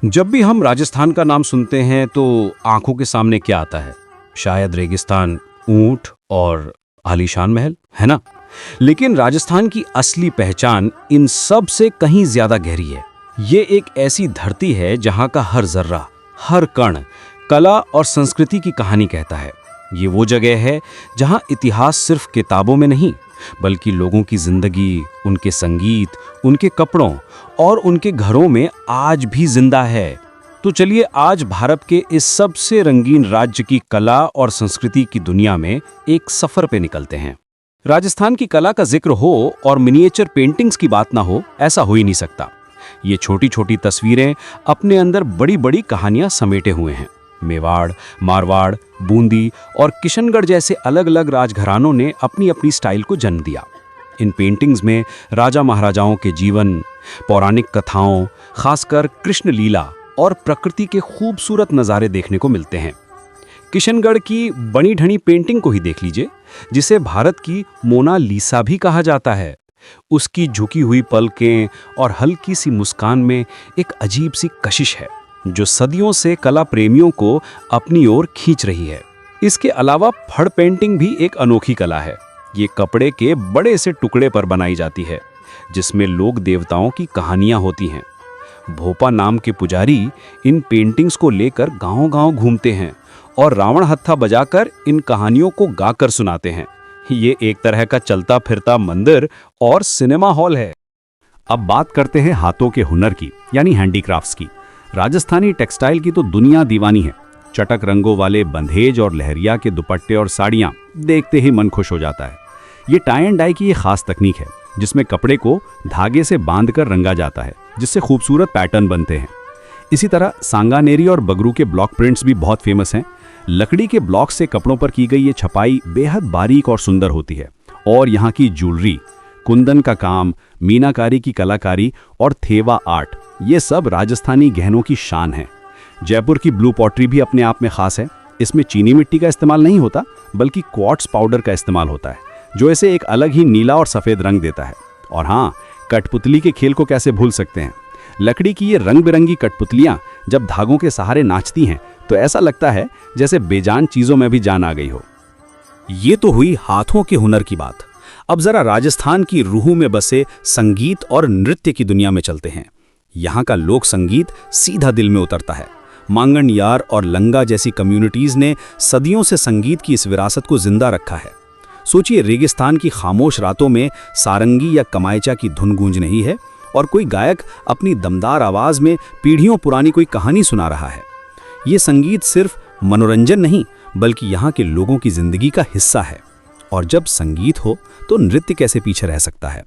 जब भी हम राजस्थान का नाम सुनते हैं तो आंखों के सामने क्या आता है? शायद रेगिस्तान, ऊंट और आलीशान महल, है ना? लेकिन राजस्थान की असली पहचान इन सब से कहीं ज्यादा गहरी है। ये एक ऐसी धरती है जहां का हर जर्रा, हर कण कला और संस्कृति की कहानी कहता है। ये वो जगह है जहां इतिहास सिर्फ किताबों में नहीं, बल्कि लोगों की जिंदगी, उनके संगीत, उनके कपड़ों और उनके घरों में आज भी जिंदा है। तो चलिए आज भारत के इस सबसे रंगीन राज्य की कला और संस्कृति की दुनिया में एक सफर पे निकलते हैं। राजस्थान की कला का जिक्र हो और मिनिएचर पेंटिंग्स की बात ना हो, ऐसा हो ही नहीं सकता। ये छोटी छोटी तस्वीरें अपने अंदर बड़ी बड़ी कहानियां समेटे हुए हैं। मेवाड़, मारवाड़, बूंदी और किशनगढ़ जैसे अलग अलग राजघरानों ने अपनी अपनी स्टाइल को जन्म दिया। इन पेंटिंग्स में राजा महाराजाओं के जीवन, पौराणिक कथाओं, खासकर कृष्ण लीला और प्रकृति के खूबसूरत नज़ारे देखने को मिलते हैं। किशनगढ़ की बनी ढनी पेंटिंग को ही देख लीजिए, जिसे भारत की मोनालिसा भी कहा जाता है। उसकी झुकी हुई पलकें और हल्की सी मुस्कान में एक अजीब सी कशिश है जो सदियों से कला प्रेमियों को अपनी ओर खींच रही है। इसके अलावा फड़ पेंटिंग भी एक अनोखी कला है। ये कपड़े के बड़े से टुकड़े पर बनाई जाती है, जिसमें लोक देवताओं की कहानियां होती हैं। भोपा नाम के पुजारी इन पेंटिंग्स को लेकर गांव-गांव घूमते हैं और रावण हत्था बजाकर इन कहानियों को गाकर सुनाते हैं। ये एक तरह का चलता फिरता मंदिर और सिनेमा हॉल है। अब बात करते हैं हाथों के हुनर की, यानी हैंडीक्राफ्ट्स की। राजस्थानी टेक्सटाइल की तो दुनिया दीवानी है। चटक रंगों वाले बंधेज और लहरिया के दुपट्टे और साड़ियाँ देखते ही मन खुश हो जाता है। ये टाई एंड डाई की एक खास तकनीक है, जिसमें कपड़े को धागे से बांधकर रंगा जाता है, जिससे खूबसूरत पैटर्न बनते हैं। इसी तरह सांगानेरी और बगरू के ब्लॉक प्रिंट्स भी बहुत फेमस हैं। लकड़ी के ब्लॉक से कपड़ों पर की गई ये छपाई बेहद बारीक और सुंदर होती है। और यहाँ की ज्वेलरी, कुंदन का काम, मीनाकारी की कलाकारी और थेवा आर्ट, ये सब राजस्थानी गहनों की शान है। जयपुर की ब्लू पॉटरी भी अपने आप में खास है। इसमें चीनी मिट्टी का इस्तेमाल नहीं होता, बल्कि क्वार्ट्ज पाउडर का इस्तेमाल होता है, जो इसे एक अलग ही नीला और सफ़ेद रंग देता है। और हाँ, कठपुतली के खेल को कैसे भूल सकते हैं। लकड़ी की ये रंग बिरंगी कठपुतलियाँ जब धागों के सहारे नाचती हैं तो ऐसा लगता है जैसे बेजान चीज़ों में भी जान आ गई हो। ये तो हुई हाथों के हुनर की बात। अब जरा राजस्थान की रूह में बसे संगीत और नृत्य की दुनिया में चलते हैं। यहाँ का लोक संगीत सीधा दिल में उतरता है। मांगण यार और लंगा जैसी कम्युनिटीज़ ने सदियों से संगीत की इस विरासत को जिंदा रखा है। सोचिए, रेगिस्तान की खामोश रातों में सारंगी या कमायचा की धुन गूंज रही है और कोई गायक अपनी दमदार आवाज़ में पीढ़ियों पुरानी कोई कहानी सुना रहा है। ये संगीत सिर्फ मनोरंजन नहीं, बल्कि यहाँ के लोगों की जिंदगी का हिस्सा है। और जब संगीत हो तो नृत्य कैसे पीछे रह सकता है।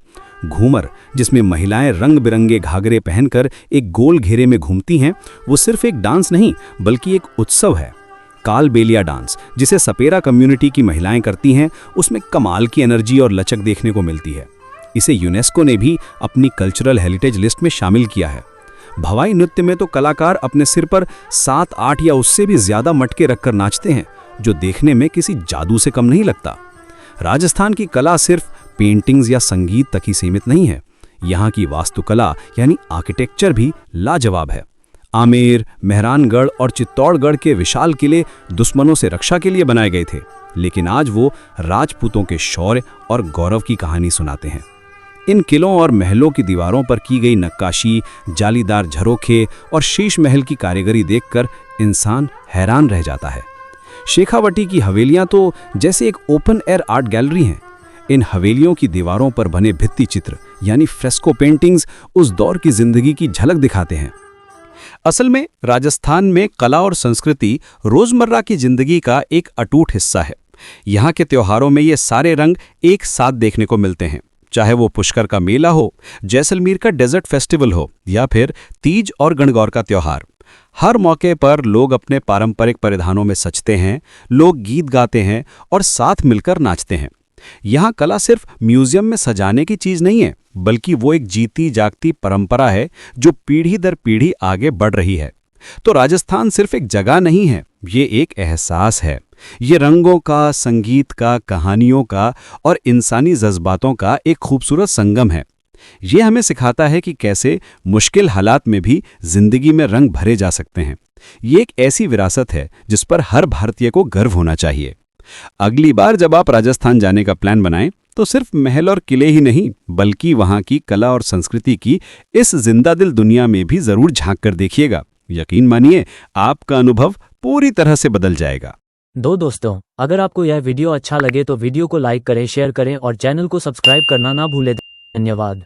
घूमर, जिसमें महिलाएं रंग बिरंगे घाघरे पहनकर एक गोल घेरे में घूमती हैं, वो सिर्फ एक डांस नहीं, बल्कि एक उत्सव है। कालबेलिया डांस, जिसे सपेरा कम्युनिटी की महिलाएं करती हैं, उसमें कमाल की एनर्जी और लचक देखने को मिलती है। इसे यूनेस्को ने भी अपनी कल्चरल हेरिटेज लिस्ट में शामिल किया है। भवाई नृत्य में तो कलाकार अपने सिर पर 7-8 या उससे भी ज्यादा मटके रखकर नाचते हैं, जो देखने में किसी जादू से कम नहीं लगता। राजस्थान की कला सिर्फ पेंटिंग्स या संगीत तक ही सीमित नहीं है। यहाँ की वास्तुकला यानी आर्किटेक्चर भी लाजवाब है। आमेर, मेहरानगढ़ और चित्तौड़गढ़ के विशाल किले दुश्मनों से रक्षा के लिए बनाए गए थे, लेकिन आज वो राजपूतों के शौर्य और गौरव की कहानी सुनाते हैं। इन किलों और महलों की दीवारों पर की गई नक्काशी, जालीदार झरोखे और शीश महल की कारीगरी देखकर इंसान हैरान रह जाता है। शेखावटी की हवेलियां तो जैसे एक ओपन एयर आर्ट गैलरी हैं। इन हवेलियों की दीवारों पर बने भित्ति चित्र यानी फ्रेस्को पेंटिंग्स उस दौर की जिंदगी की झलक दिखाते हैं। असल में राजस्थान में कला और संस्कृति रोजमर्रा की जिंदगी का एक अटूट हिस्सा है। यहाँ के त्योहारों में ये सारे रंग एक साथ देखने को मिलते हैं, चाहे वो पुष्कर का मेला हो, जैसलमेर का डेजर्ट फेस्टिवल हो या फिर तीज और गणगौर का त्योहार। हर मौके पर लोग अपने पारंपरिक परिधानों में सजते हैं, लोग गीत गाते हैं और साथ मिलकर नाचते हैं। यहाँ कला सिर्फ म्यूजियम में सजाने की चीज नहीं है, बल्कि वो एक जीती जागती परंपरा है जो पीढ़ी दर पीढ़ी आगे बढ़ रही है। तो राजस्थान सिर्फ एक जगह नहीं है, ये एक एहसास है। ये रंगों का, संगीत का, कहानियों का और इंसानी जज्बातों का एक खूबसूरत संगम है। ये हमें सिखाता है कि कैसे मुश्किल हालात में भी जिंदगी में रंग भरे जा सकते हैं। ये एक ऐसी विरासत है जिस पर हर भारतीय को गर्व होना चाहिए। अगली बार जब आप राजस्थान जाने का प्लान बनाएं तो सिर्फ महल और किले ही नहीं बल्कि वहां की कला और संस्कृति की इस जिंदा दिल दुनिया में भी जरूर झांक कर देखिएगा। यकीन मानिए आपका अनुभव पूरी तरह से बदल जाएगा। दोस्तों, अगर आपको यह वीडियो अच्छा लगे तो वीडियो को लाइक करें, शेयर करें और चैनल को सब्सक्राइब करना ना भूलें। धन्यवाद।